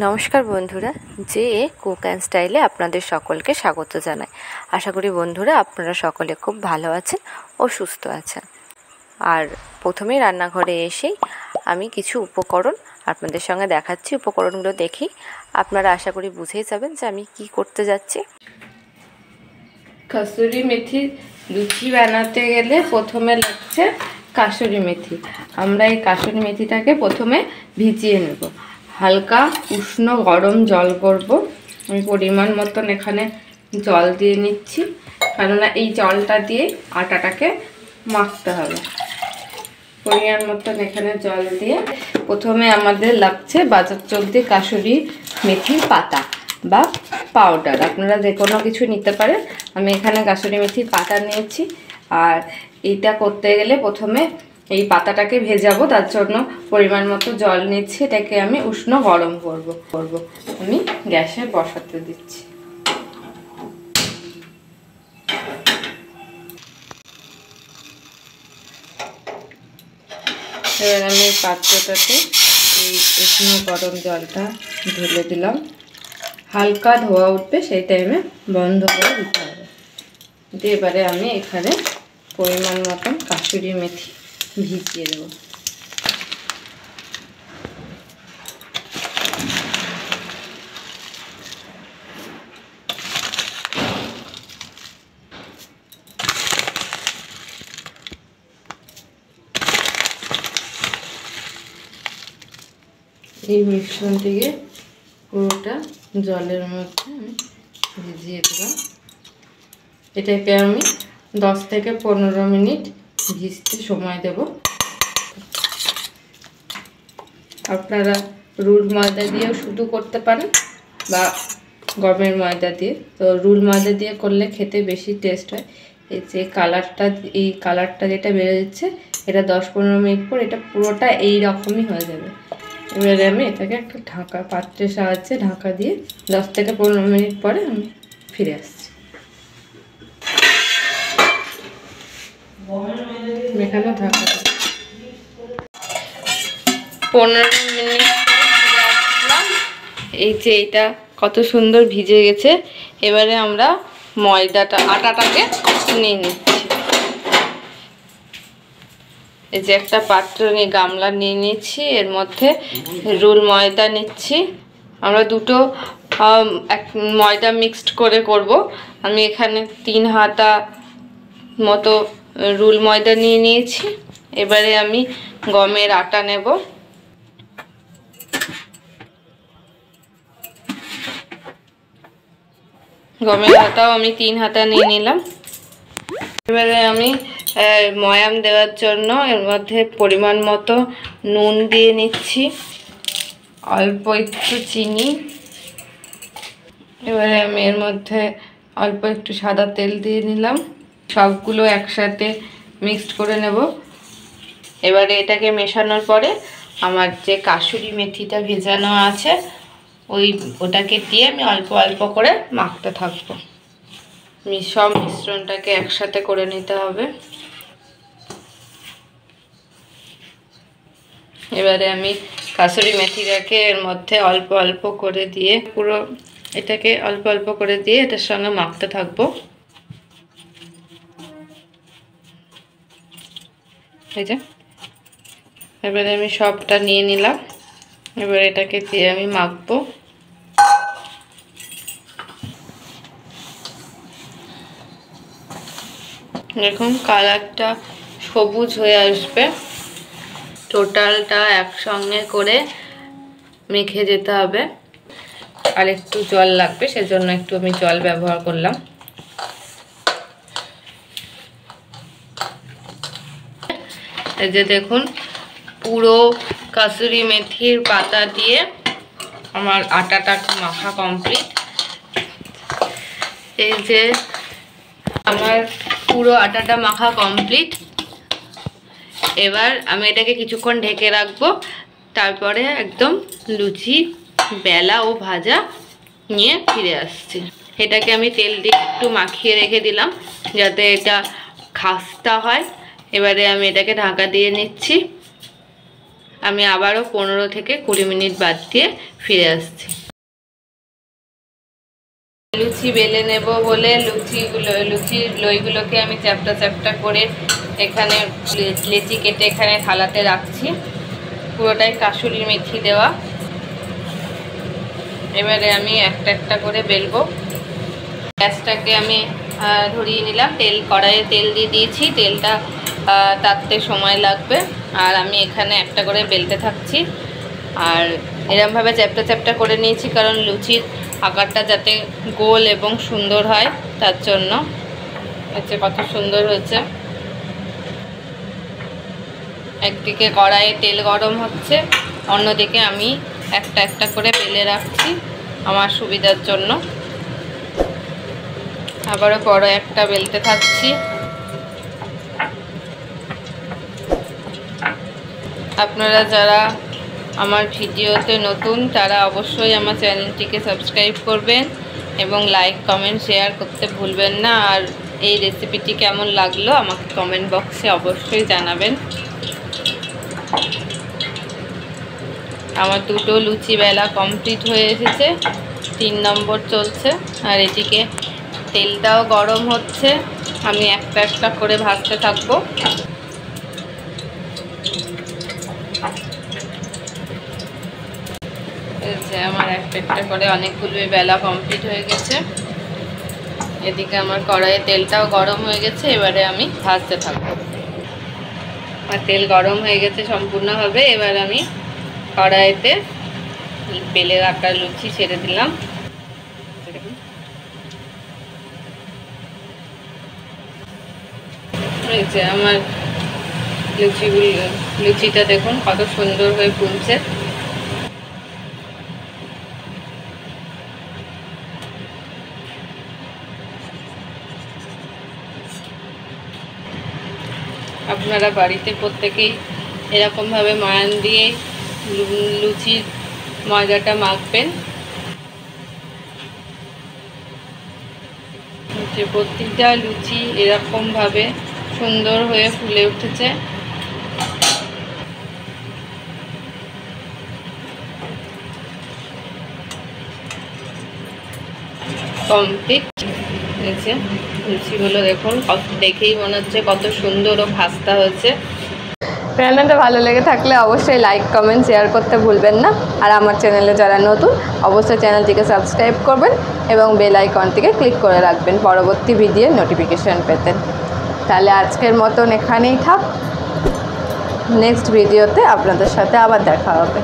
নমস্কার বন্ধুরা, যে কুক অ্যান্ড স্টাইলে আপনাদের সকলকে স্বাগত জানাই। আশা করি বন্ধুরা আপনারা সকলে খুব ভালো আছেন ও সুস্থ আছেন। আর প্রথমেই রান্নাঘরে এসেই আমি কিছু উপকরণ আপনাদের সঙ্গে দেখাচ্ছি। উপকরণগুলো দেখি আপনারা আশা করি বুঝেই যাবেন যে আমি কি করতে যাচ্ছি। কসুরি মেথি লুচি বানাতে গেলে প্রথমে লাগছে কাসুরি মেথি। আমরা এই কাসুরি মেথিটাকে প্রথমে ভিজিয়ে নেব। হালকা উষ্ণ গরম জল করব। আমি পরিমাণ মতন এখানে জল দিয়ে নিচ্ছি, কেননা এই জলটা দিয়ে আটাটাকে মাখতে হবে। পরিমাণ মতন এখানে জল দিয়ে প্রথমে আমাদের লাগছে বাজার চলতি কাসুরি মেথির পাতা বা পাউডার, আপনারা যে কোনো কিছু নিতে পারেন। আমি এখানে কাসুরি মেথির পাতা নিয়েছি। আর এইটা করতে গেলে প্রথমে এই পাতাটাকে ভেজাবো, তার জন্য পরিমাণ মতো জল নিচ্ছি। এটাকে আমি উষ্ণ গরম করব। আমি গ্যাসে বসাতে দিচ্ছি। এবার আমি এই পাত্রটাতে এই উষ্ণ গরম জলটা ঢেলে দিলাম। হালকা ধোয়া উঠবে, সেই টাইমে বন্ধ করে দিতে হবে। দিয়ে এবারে আমি এখানে পরিমাণ মতন কাসুরি মেথি ভিজিয়ে দেবো। এই মিশ্রণটিকে পুরোটা জলের মধ্যে আমি ভিজিয়ে দিলাম। এটাকে আমি 10 থেকে 15 মিনিট ভিজতে সময় দেব। আপনারা রুল ময়দা দিয়েও শুধু করতে পারেন বা গমের ময়দা দিয়ে। তো রুল ময়দা দিয়ে করলে খেতে বেশি টেস্ট হয়। এই যে কালারটা যেটা বেরোচ্ছে, এটা 10-15 মিনিট পর এটা পুরোটা এই রকমই হয়ে যাবে। এবারে আমি এটাকে একটা পাত্রের সাহায্যে ঢাকা দিয়ে 10 থেকে 15 মিনিট পরে আমি ফিরে আসছি। এখানে ঢাকা 15 মিনিট ফিরে আসলাম। এই যে এটা কত সুন্দর ভিজে গেছে। এবারে আমরা আটাটাকে নিয়ে নিচ্ছি। এই যে একটা পাত্র নিয়ে গামলা নিয়ে নিচ্ছি, এর মধ্যে রুল ময়দা নিচ্ছি। আমরা দুটো ময়দা মিক্সড করে করব। আমি এখানে 3 হাতা মতো রুল ময়দা নিয়ে নিয়েছি। এবারে আমি গমের আটা নেব। গমের আটাও আমি 3 হাতা নিয়ে নিলাম। এবারে আমি ময়াম দেওয়ার জন্য এর মধ্যে পরিমাণ মতো নুন দিয়ে নিচ্ছি, অল্প একটু চিনি। এবারে আমি এর মধ্যে অল্প একটু সাদা তেল দিয়ে নিলাম। সবগুলো একসাথে মিক্সড করে নেব। এবারে এটাকে মেশানোর পরে আমার যে কাসুরি মেথিটা ভেজানো আছে ওটাকে দিয়ে আমি অল্প অল্প করে মাখতে থাকবো। সব মিশ্রণটাকে একসাথে করে নিতে হবে। এবারে আমি কাসুরি মেথিটাকে এর মধ্যে অল্প অল্প করে দিয়ে এটাকে অল্প অল্প করে দিয়ে এটার সঙ্গে মাখতে থাকবো। এই যে এবারে আমি সবটা নিয়ে নিলাম। এবার এটাকে দিয়ে আমি মাখবো। দেখুন কালারটা সবুজ হয়ে আসবে। টোটালটা একসঙ্গে করে মেখে যেতে হবে। আর একটু জল লাগবে, সেজন্য একটু আমি জল ব্যবহার করলাম। এই যে দেখুন পুরো কাসুরি মেথির পাতা দিয়ে আমার আটাটা মাখা কমপ্লিট। এই যে আমার পুরো আটাটা মাখা কমপ্লিট। এবার আমি এটাকে কিছুক্ষণ ঢেকে রাখবো। তারপরে একদম লুচি বেলা ও ভাজা নিয়ে ফিরে আসছি। এটাকে আমি তেল দিয়ে একটু মাখিয়ে রেখে দিলাম যাতে এটা খাস্তা হয়। এবারে আমি এটাকে ঢাকা দিয়ে নিচ্ছি। আমি আবারও 15 থেকে 20 মিনিট বাদ দিয়ে ফিরে আসছি। লুচি বেলে নেব বলে লুচির লইগুলোকে আমি চ্যাপটা চ্যাপটা করে এখানে লেচি কেটে এখানে থালাতে রাখছি। পুরোটাই কাসুরি মেথি দেওয়া। এবারে আমি একটা একটা করে বেলবো। গ্যাসটাকে আমি ধরিয়ে নিলাম, কড়াইয়ে তেল দিয়ে দিয়েছি। তেলটা তাতে সময় লাগবে, আর আমি এখানে একটা করে বেলতে থাকছি। আর এরমভাবে চ্যাপটা চ্যাপটা করে নিয়েছি, কারণ লুচির আকারটা যাতে গোল এবং সুন্দর হয়, তার জন্য। হচ্ছে কত সুন্দর হয়েছে। একদিকে কড়াইয়ে তেল গরম হচ্ছে, অন্যদিকে আমি একটা একটা করে বেলে রাখছি আমার সুবিধার জন্য। আবারও বড় একটা বেলতে থাকছি। আপনারা যারা আমার ভিডিওতে নতুন, তারা অবশ্যই আমার চ্যানেলটিকে সাবস্ক্রাইব করবেন এবং লাইক কমেন্ট শেয়ার করতে ভুলবেন না। আর এই রেসিপিটি কেমন লাগলো আমাকে কমেন্ট বক্সে অবশ্যই জানাবেন। আমার দুটো লুচি বেলা কমপ্লিট হয়ে এসেছে, 3 নম্বর চলছে। আর এদিকে তেলটাও গরম হচ্ছে, আমি একটা একটা করে ভাজতে থাকবো। আমার একটা একটা করে অনেকগুলো বেলা কমপ্লিট হয়ে গেছে। এদিকে আমার কড়াইয়ে তেলটাও গরম হয়ে গেছে, এবারে আমি ভাজতে থাকবো। আর তেল গরম হয়ে গেছে সম্পূর্ণভাবে। এবার আমি কড়াইতে বেলে রাখা লুচি ছেড়ে দিলাম। আমার লুচিটা দেখুন কত সুন্দর হয়ে ফুলছে। আপনারা বাড়িতে প্রত্যেকেই এরকমভাবে ময়ান দিয়ে লুচির ময়দাটা মাখবেন। যে প্রত্যেকটা লুচি এরকমভাবে সুন্দর হয়ে ফুলে উঠেছে। কমপ্লিট হয়েছে লুচিগুলো, দেখুন দেখেই মনে হচ্ছে কত সুন্দর ও ভাজতে হয়েছে। রান্নাটা ভালো লেগে থাকলে অবশ্যই লাইক কমেন্ট শেয়ার করতে ভুলবেন না। আর আমার চ্যানেলে যারা নতুন, অবশ্যই চ্যানেলটিকে সাবস্ক্রাইব করবেন এবং বেল আইকনটিকে ক্লিক করে রাখবেন পরবর্তী ভিডিওর নোটিফিকেশান পেতে। তাহলে আজকের মতন এখানেই থাক, নেক্সট ভিডিওতে আপনাদের সাথে আবার দেখা হবে।